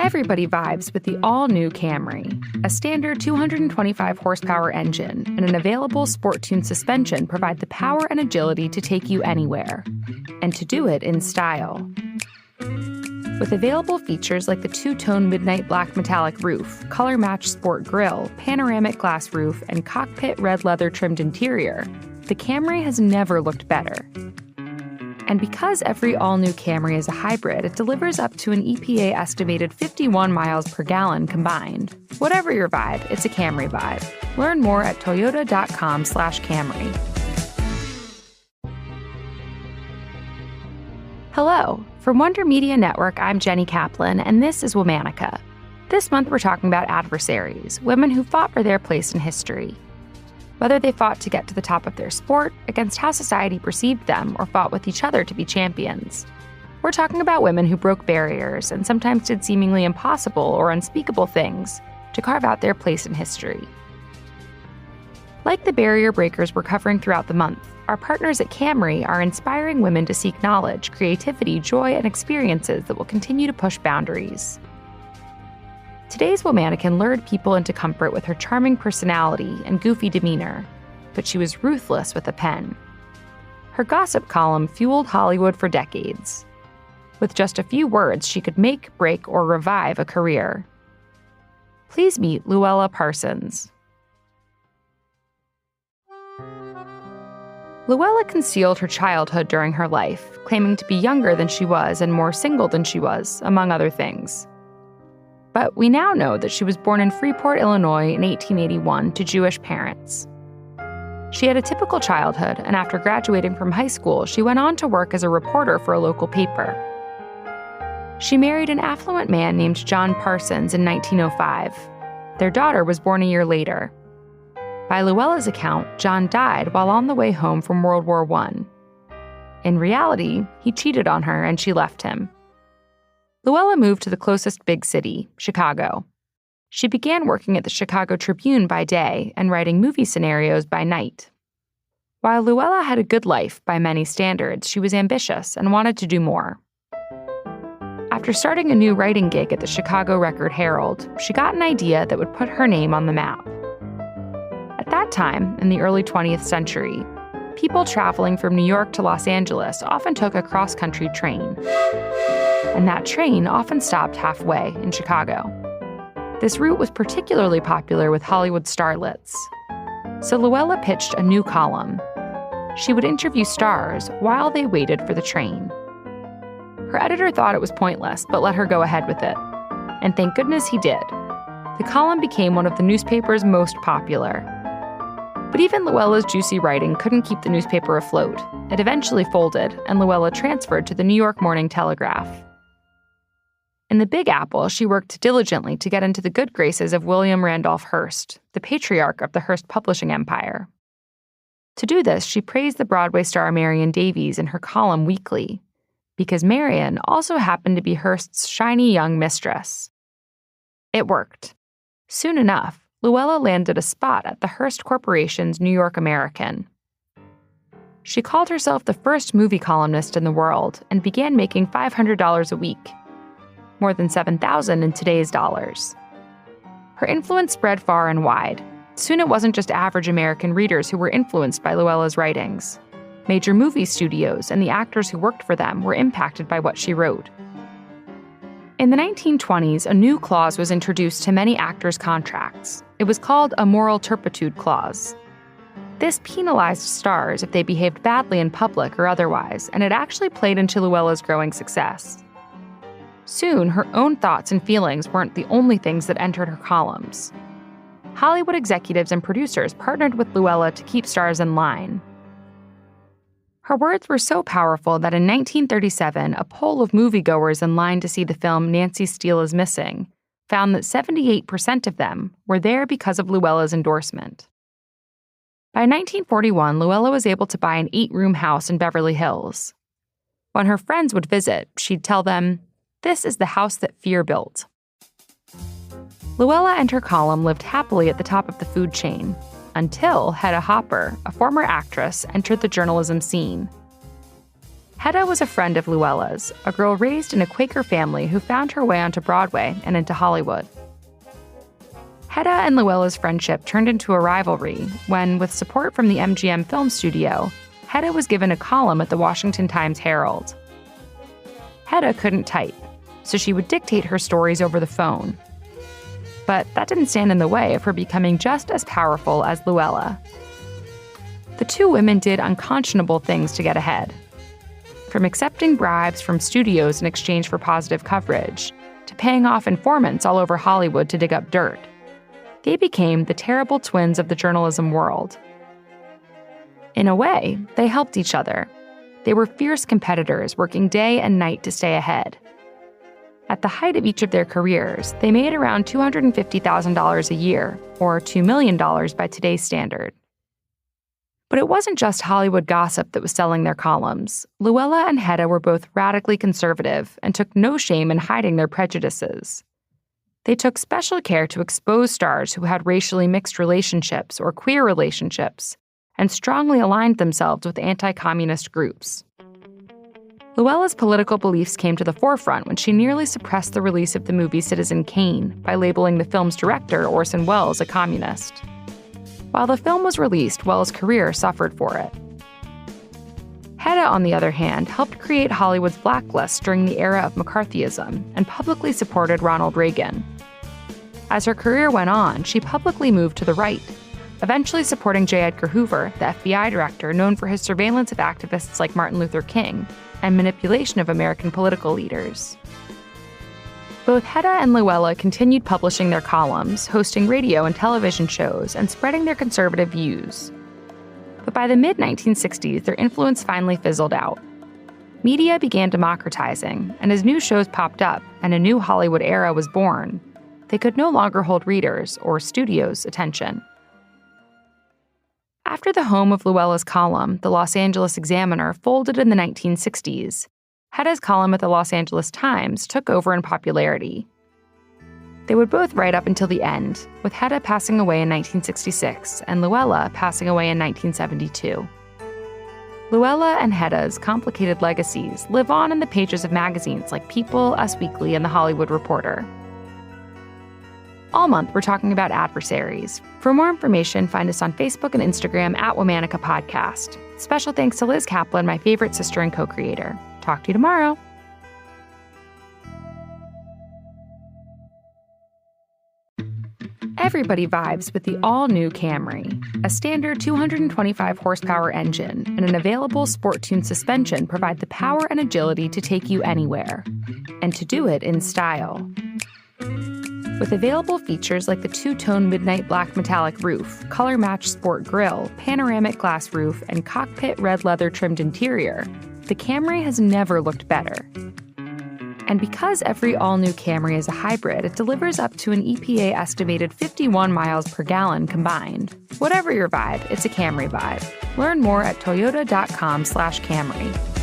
Everybody vibes with the all-new Camry, a standard 225-horsepower engine and an available sport-tuned suspension provide the power and agility to take you anywhere, and to do it in style. With available features like the two-tone midnight black metallic roof, color-matched sport grille, panoramic glass roof, and cockpit red leather trimmed interior, the Camry has never looked better. And because every all-new Camry is a hybrid, it delivers up to an EPA-estimated 51 miles per gallon combined. Whatever your vibe, it's a Camry vibe. Learn more at toyota.com/Camry. Hello. From Wonder Media Network, I'm Jenny Kaplan, and this is Womanica. This month we're talking about adversaries, women who fought for their place in history. Whether they fought to get to the top of their sport, against how society perceived them, or fought with each other to be champions. We're talking about women who broke barriers and sometimes did seemingly impossible or unspeakable things to carve out their place in history. Like the barrier breakers we're covering throughout the month, our partners at Camry are inspiring women to seek knowledge, creativity, joy, and experiences that will continue to push boundaries. Today's Womanican lured people into comfort with her charming personality and goofy demeanor, but she was ruthless with a pen. Her gossip column fueled Hollywood for decades. With just a few words, she could make, break, or revive a career. Please meet Louella Parsons. Louella concealed her childhood during her life, claiming to be younger than she was and more single than she was, among other things. But we now know that she was born in Freeport, Illinois in 1881 to Jewish parents. She had a typical childhood, and after graduating from high school, she went on to work as a reporter for a local paper. She married an affluent man named John Parsons in 1905. Their daughter was born a year later. By Louella's account, John died while on the way home from World War I. In reality, he cheated on her and she left him. Louella moved to the closest big city, Chicago. She began working at the Chicago Tribune by day and writing movie scenarios by night. While Louella had a good life by many standards, she was ambitious and wanted to do more. After starting a new writing gig at the Chicago Record-Herald, she got an idea that would put her name on the map. At that time, in the early 20th century, people traveling from New York to Los Angeles often took a cross-country train. And that train often stopped halfway in Chicago. This route was particularly popular with Hollywood starlets. So Louella pitched a new column. She would interview stars while they waited for the train. Her editor thought it was pointless, but let her go ahead with it. And thank goodness he did. The column became one of the newspaper's most popular. But even Louella's juicy writing couldn't keep the newspaper afloat. It eventually folded, and Louella transferred to the New York Morning Telegraph. In the Big Apple, she worked diligently to get into the good graces of William Randolph Hearst, the patriarch of the Hearst publishing empire. To do this, she praised the Broadway star Marion Davies in her column weekly, because Marion also happened to be Hearst's shiny young mistress. It worked. Soon enough, Louella landed a spot at the Hearst Corporation's New York American. She called herself the first movie columnist in the world and began making $500 a week, more than $7,000 in today's dollars. Her influence spread far and wide. Soon it wasn't just average American readers who were influenced by Louella's writings. Major movie studios and the actors who worked for them were impacted by what she wrote. In the 1920s, a new clause was introduced to many actors' contracts. It was called a moral turpitude clause. This penalized stars if they behaved badly in public or otherwise, and it actually played into Louella's growing success. Soon, her own thoughts and feelings weren't the only things that entered her columns. Hollywood executives and producers partnered with Louella to keep stars in line. Her words were so powerful that in 1937, a poll of moviegoers in line to see the film Nancy Steele is Missing found that 78% of them were there because of Louella's endorsement. By 1941, Louella was able to buy an 8-room house in Beverly Hills. When her friends would visit, she'd tell them, "This is the house that fear built." Louella and her column lived happily at the top of the food chain, until Hedda Hopper, a former actress, entered the journalism scene. Hedda was a friend of Louella's, a girl raised in a Quaker family who found her way onto Broadway and into Hollywood. Hedda and Louella's friendship turned into a rivalry when, with support from the MGM film studio, Hedda was given a column at the Washington Times-Herald. Hedda couldn't type, so she would dictate her stories over the phone. But that didn't stand in the way of her becoming just as powerful as Louella. The two women did unconscionable things to get ahead. From accepting bribes from studios in exchange for positive coverage, to paying off informants all over Hollywood to dig up dirt, they became the terrible twins of the journalism world. In a way, they helped each other. They were fierce competitors working day and night to stay ahead. At the height of each of their careers, they made around $250,000 a year, or $2 million by today's standard. But it wasn't just Hollywood gossip that was selling their columns. Louella and Hedda were both radically conservative and took no shame in hiding their prejudices. They took special care to expose stars who had racially mixed relationships or queer relationships, and strongly aligned themselves with anti-communist groups. Louella's political beliefs came to the forefront when she nearly suppressed the release of the movie Citizen Kane by labeling the film's director, Orson Welles, a communist. While the film was released, Welles' career suffered for it. Hedda, on the other hand, helped create Hollywood's blacklist during the era of McCarthyism and publicly supported Ronald Reagan. As her career went on, she publicly moved to the right, eventually supporting J. Edgar Hoover, the FBI director known for his surveillance of activists like Martin Luther King and manipulation of American political leaders. Both Hedda and Louella continued publishing their columns, hosting radio and television shows, and spreading their conservative views. But by the mid-1960s, their influence finally fizzled out. Media began democratizing, and as new shows popped up and a new Hollywood era was born, they could no longer hold readers' or studios' attention. After the home of Louella's column, the Los Angeles Examiner, folded in the 1960s, Hedda's column at the Los Angeles Times took over in popularity. They would both write up until the end, with Hedda passing away in 1966 and Louella passing away in 1972. Louella and Hedda's complicated legacies live on in the pages of magazines like People, Us Weekly, and The Hollywood Reporter. All month, we're talking about Adversaries. For more information, find us on Facebook and Instagram at Womanica Podcast. Special thanks to Liz Kaplan, my favorite sister and co-creator. Talk to you tomorrow. Everybody vibes with the all-new Camry. A standard 225 horsepower engine and an available sport-tuned suspension provide the power and agility to take you anywhere. And to do it in style. With available features like the two-tone midnight black metallic roof, color-matched sport grille, panoramic glass roof, and cockpit red leather trimmed interior, the Camry has never looked better. And because every all-new Camry is a hybrid, it delivers up to an EPA-estimated 51 miles per gallon combined. Whatever your vibe, it's a Camry vibe. Learn more at toyota.com/Camry.